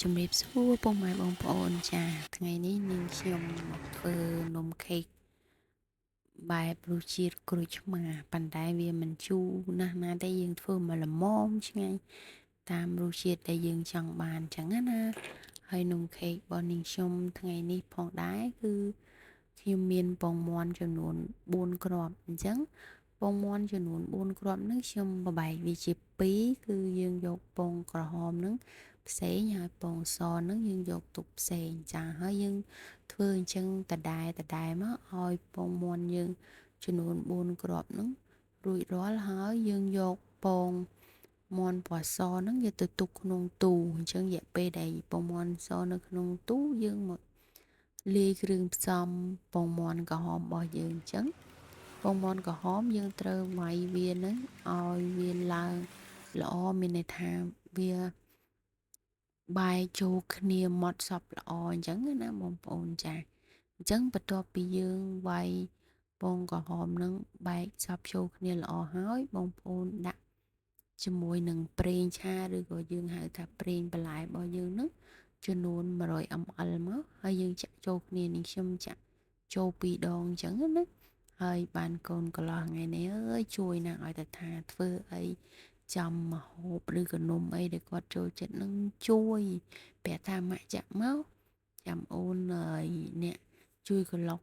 ជំរាបសួរពុកម៉ែបងប្អូនចាថ្ងៃនេះនាងខ្ញុំមកធ្វើនំខេកបែបរសជាតិក្រូចឆ្មាប៉ុន្តែវាមិនជូរណាស់ណាទេយើងធ្វើមកល្មមឆ្ងាញ់តាមរសជាតិដែលយើងចង់បានចឹងណាហើយនំខេករបស់នាងខ្ញុំថ្ងៃនេះផងដែរគឺខ្ញុំមានពងមាន់ចំនួន4គ្រាប់អញ្ចឹងពងមាន់ចំនួន4គ្រាប់ហ្នឹងខ្ញុំបបែកវាជា2គឺយើងយកពងក្រហមហ្នឹងផ្សេងហើយពងសហ្នឹងយើងយកទុកផ្សេងចាហើយយើងធ្វើអញ្ចឹងដដែលមកឲ្យពងមាន់យើងចំនួន4គ្រាប់ហ្នឹងរួចរាល់ហើយយើងយកពងមាន់ពណ៌សហ្នឹងយកទៅទុកក្នុងទូអញ្ចឹងរយៈពេលដែលពងមាន់សនៅក្នុងទូយើងមកលាយគ្រឿងផ្សំពងមាន់ក្រហមរបស់យើងអញ្ចឹងពងមាន់ក្រហមយើងត្រូវវាយវានឹងឲ្យវាឡើងល្អមានន័យថាវាបែកចូលគ្នាម៉ត់សពល្អអញ្ចឹងណាបងប្អូនចាអញ្ចឹងបន្ទាប់ពីយើងវាយពងក្រហមនឹងបែកសពចូលគ្នាល្អហើយបងប្អូនដាក់ជាមួយនឹងប្រេងឆាឬក៏យើងហៅថាប្រេងបន្លែរបស់យើងនឹងចំនួន100 ml មកហើយយើងចាក់ចូលគ្នានេះខ្ញុំចាក់ចូល2ដងអញ្ចឹងណាហើយបានកូនកន្លោះថ្ងៃនេះអើយជួយណាស់ឲ្យតែថាធ្វើអីចំម្ហូបឬក៏នំអីដែលគាត់ចូលចិត្តនឹងជួយប្រាប់ថាម៉ាក់ចាក់មកចាំអូនអ្នកជួយកន្លុក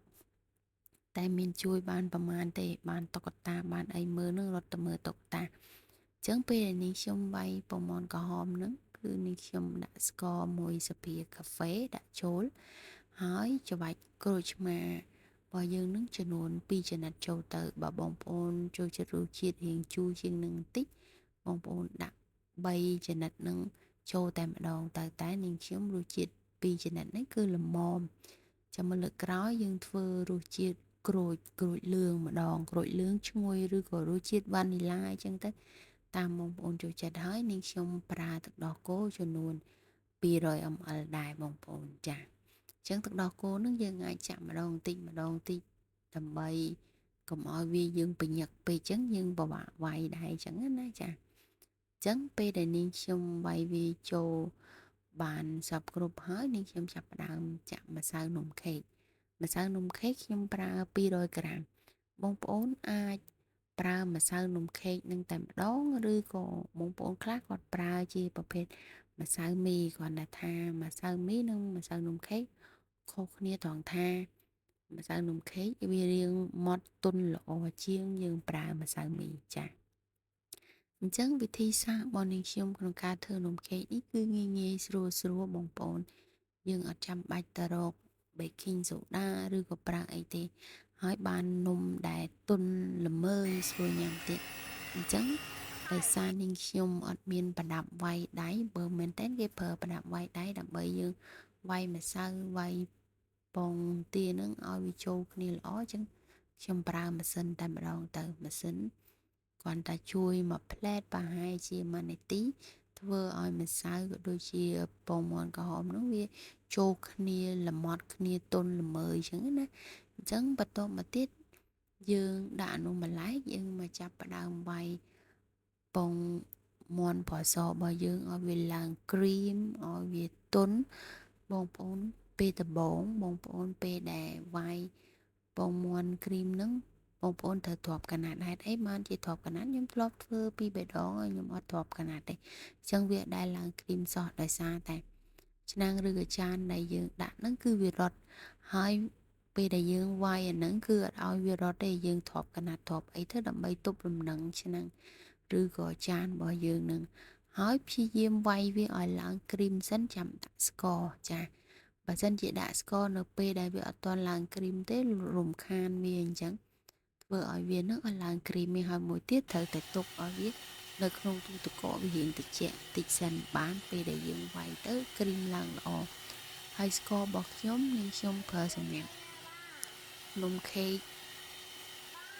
តែមានជួយបានប្រមាណទេបានតុក្កតាបានអីមើលនឹងរត់ទៅមើលតុក្កតាអញ្ចឹងពេលដែលនេះខ្ញុំវាយពងមាន់ក្រហមហ្នឹងគឺនេះខ្ញុំដាក់ស្ករមួយស្ពាកាហ្វេដាក់ចូលហើយច្របាច់ក្រូចឆ្មារបស់យើងនឹងចំនួន2ចំណិតចូលទៅបើបងប្អូនចូលចិត្តរសជាតិរៀងជូរជាងនឹងបន្តិចបងប្អូនដាក់3ចំណិតនឹងចូលតែម្ដងទៅតែនាងខ្ញុំរសជាតិ2ចំណិតនេះគឺល្មមចាំមើលលើកក្រោយយើងធ្វើរសជាតិក្រូចលឿងម្ដងក្រូចលឿងឈ្ងុយឬក៏រសជាតិវ៉ានីឡាអញ្ចឹងទៅតាមបងប្អូនចូលចិត្តហើយនាងខ្ញុំប្រើទឹកដោះគោចំនួន200 ml ដែរបងប្អូនចាអញ្ចឹងទឹកដោះគោនឹងយើងអាចចាក់ម្ដងតិចដើម្បីកុំឲ្យវាយើងប្រញឹកពេកអញ្ចឹងយើងពិបាកវាយដែរអញ្ចឹងណាចាអញ្ចឹងពេលដែលនាងខ្ញុំវាយវាចូលបានសពគ្រប់ហើយនាងខ្ញុំចាប់ផ្ដើមចាក់ម្សៅនំខេកម្សៅនំខេកខ្ញុំប្រើ200ក្រាមបងប្អូនអាចប្រើម្សៅនំខេកនឹងតែម្ដងឬក៏បងប្អូនខ្លះគាត់ប្រើជាប្រភេទម្សៅមីគ្រាន់តែថាម្សៅមីនិងម្សៅនំខេកខុសគ្នាត្រង់ថាម្សៅនំខេកវារាងម៉ត់ទន់ល្អជាងយើងប្រើម្សៅមីចាអញ្ចឹងវិធីសាស្ត្ររបស់នាងខ្ញុំក្នុងការធ្វើនំខេកនេះគឺងាយស្រួលបងប្អូនយើងអត់ចាំបាច់ទៅរក baking soda ឬក៏ប្រើអីទេហើយបាននំដែលទន់ល្មើយស្រួលញ៉ាំទៀតអញ្ចឹងដោយសារនាងខ្ញុំអត់មានប្រដាប់វាយដៃបើមែនតើគេប្រើប្រដាប់វាយដៃដើម្បីយើងវាយម្សៅវាយពងទានឹងឲ្យវាចូលគ្នាល្អអញ្ចឹងខ្ញុំប្រើម៉ាស៊ីនតែម្ដងទៅម៉ាស៊ីនគ្រាន់តែជួយមួយផ្លែតប្រហែលជា1នាទីធ្វើឲ្យម្សៅក៏ដូចជាពងមាន់ក្រហមនោះវាចូលគ្នាល្មត់គ្នាទន់ល្មើយអញ្ចឹងណាអញ្ចឹងបន្ទាប់មកទៀតយើងដាក់អនុម្លែកយើងមកចាប់ផ្ដើមវាយពងមាន់ពណ៌សរបស់យើងឲ្យវាឡើងគ្រីមឲ្យវាទន់បងប្អូនពេលដំបូងបងប្អូនពេលដែលវាយពងមាន់គ្រីមហ្នឹងបងប្អូនត្រូវទ្រាប់កណាត់ហេតុអីបានជាទ្រាប់កណាត់ខ្ញុំធ្លាប់ធ្វើពី3ដងហើយខ្ញុំអត់ទ្រាប់កណាត់ទេអញ្ចឹងវាដែលឡើងគ្រីមសោះដោយសារតែឆ្នាំងឬក៏ចានដែលយើងដាក់ហ្នឹងគឺវារត់ហើយពេលដែលយើងវាយអាហ្នឹងគឺអត់ឲ្យវារត់ទេយើងទ្រាប់កណាត់ទ្រាប់អីទៅដើម្បីទប់លំនឹងឆ្នាំងឬក៏ចានរបស់យើងនឹងហើយព្យាយាមវាយវាឲ្យឡើងគ្រីមសិនចាំដាក់ស្ករចាបើសិនជាដាក់ស្ករនៅពេលដែលវាអត់ទាន់ឡើងគ្រីមទេរំខានវាអញ្ចឹងធ្វើឲ្យវានឹងឲ្យឡើងគ្រីមហើយមួយទៀតត្រូវតែទុកឲ្យវានៅក្នុងទូទឹកកកវារៀងត្រជាក់តិចសិនបានពេលដែលយើងវាយទៅគ្រីមឡើងល្អហើយស្កររបស់ខ្ញុំនិងខ្ញុំប្រើសម្រាប់នំខេក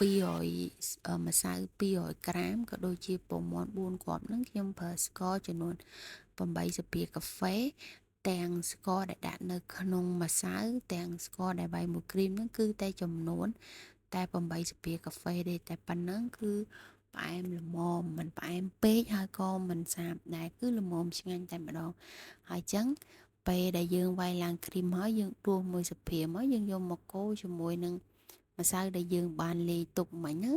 200ម្សៅ200ក្រាមក៏ដូចជាពងមាន់4គ្រាប់ហ្នឹងខ្ញុំប្រើស្ករចំនួន8ស្ពាកាហ្វេទាំងស្ករដែលដាក់នៅក្នុងម្សៅទាំងស្ករដែលវាយមួយគ្រីមហ្នឹងគឺតែចំនួនតែ8ស្ពាកាហ្វេទេតែប៉ុណ្ណឹងគឺ ផ្អែមល្មមមិនផ្អែមពេកហើយក៏មិនសាបដែរគឺល្មមឆ្ងាញ់តែម្ដងហើយចឹងពេលដែលយើងវាយឡើងគ្រីមហើយយើងដួសមួយស្ព្រាមកយើងយកមកកូរជាមួយនឹងម្សៅដែលយើងបានលាយទុកមិញហ្នឹង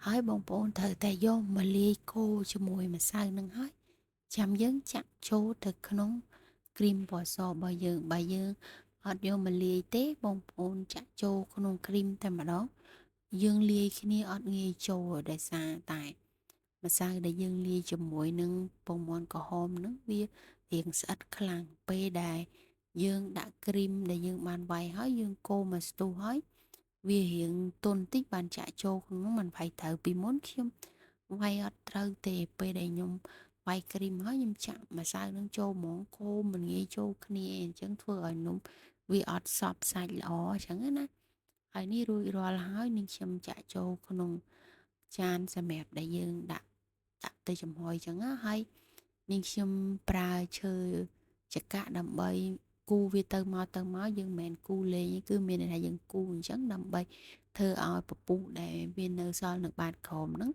ហើយបងប្អូនត្រូវតែយកមកលាយកូរជាមួយម្សៅហ្នឹងហើយចាំយើងចាក់ចូលទៅក្នុងគ្រីមពណ៌សរបស់យើងបើយើងអត់យកមកលាយទេបងប្អូនចាក់ចូលក្នុងគ្រីមតែម្ដងយើងលាយគ្នាអត់ងាយចូលដោយសារតែម្សៅដែលយើងលាយជាមួយនឹងពងមាន់ក្រហមហ្នឹងវារាងស្អិតខ្លាំងពេលដែលយើងដាក់គ្រីមដែលយើងបានវាយហើយយើងកូរមកស្ទុះហើយវារៀងទន់តិចបានចាក់ចូលក្នុងនោះมันវាយត្រូវពីមុនខ្ញុំវាយអត់ត្រូវទេពេលដែលខ្ញុំវាយគ្រីមហើយខ្ញុំចាក់ម្សៅនឹងចូលហ្មងកូរមិនងាយចូលគ្នាអញ្ចឹងធ្វើឲ្យនំវាអត់សព្វសាច់ល្អអញ្ចឹងណាហើយនេះរួចរាល់ហើយនឹងខ្ញុំចាក់ចូលក្នុងចានសម្រាប់ដែលយើងដាក់ទៅចំហុយអញ្ចឹងណាហើយនាងខ្ញុំប្រើឈើចង្កាក់ដើម្បីគូវាទៅមកយើងមិនមែនគូលេងគឺមានន័យថាយើងគូអញ្ចឹងដើម្បីធ្វើឲ្យពពុះដែលវានៅសល់នៅបាតក្រោមហ្នឹង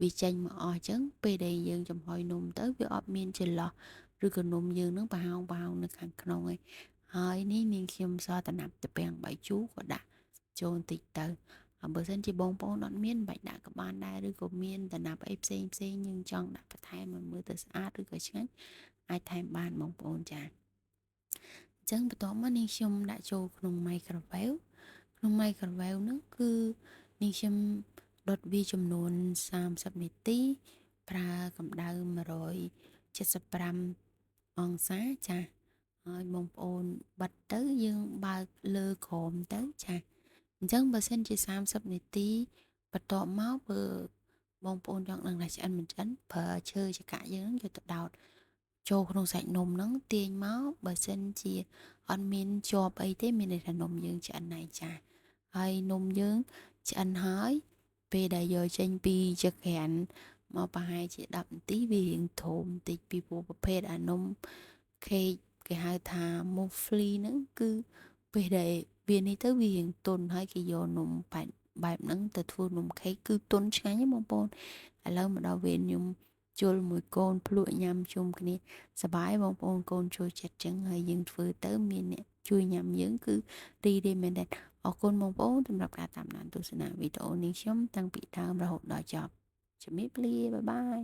វាចេញមកអស់អញ្ចឹងពេលដែលយើងចំហុយនំទៅវាអត់មានចន្លោះឬក៏នំយើងនឹងប្រហោងនៅខាងក្នុងឯងហើយនេះនាងខ្ញុំសតណាប់ទៅពាំងបាយជូរក៏ដាក់ចូលបន្តិចទៅបើសិនជាបងប្អូនអត់មានបាច់ដាក់ក៏បានដែរឬក៏មានតំណាប់អីផ្សេងយើងចង់ដាក់បន្ថែមឲ្យមើលទៅស្អាតឬក៏ឆ្ងាញ់អាចថែមបានបងប្អូនចាអញ្ចឹងបន្ទាប់មកនាងខ្ញុំដាក់ចូលក្នុង microwave ក្នុង microwave ហ្នឹងគឺនាងខ្ញុំដុតវាចំនួន30នាទីប្រើកម្ដៅ175អង្សាចាហើយបងប្អូនបិទទៅយើងបើកលើក្រោមទៅចាអញ្ចឹងបើសិនជា30នាទីបន្ទាប់មកបើបងប្អូនចង់ដឹងថាឆ្អិនមិនឆ្អិនប្រើឈើចង្កាក់យើងយកទៅដោតចូលក្នុងសាច់នំហ្នឹងទាញមកបើសិនជាអត់មានជាប់អីទេមានន័យថានំយើងឆ្អិនហើយចាហើយនំយើងឆ្អិនហើយពេលដែលយកចេញពីចង្ក្រានមកប្រហែលជា10នាទីវារៀងធំបន្តិចពីព្រោះប្រភេទអានំខេកគេហៅថា muesli ហ្នឹងគឺពេលដែលវានេះទៅវារៀងទន់ហើយគេយកនំបែបហ្នឹងទៅធ្វើនំខេកគឺទន់ឆ្ងាញ់ណាបងប្អូនឥឡូវមកដល់វេនខ្ញុំជល់មួយកូនភ្លក់ញ៉ាំជុំគ្នាសប្បាយបងប្អូនកូនចូលចិត្តចឹងហើយយើងធ្វើទៅមានអ្នកជួយញ៉ាំយើងគឺរីមែនទេអរគុណបងប្អូនសម្រាប់ការតាមដានទស្សនាវីដេអូនេះខ្ញុំតាំងពីដើមរហូតដល់ចប់ជំរាបលាបាយបាយ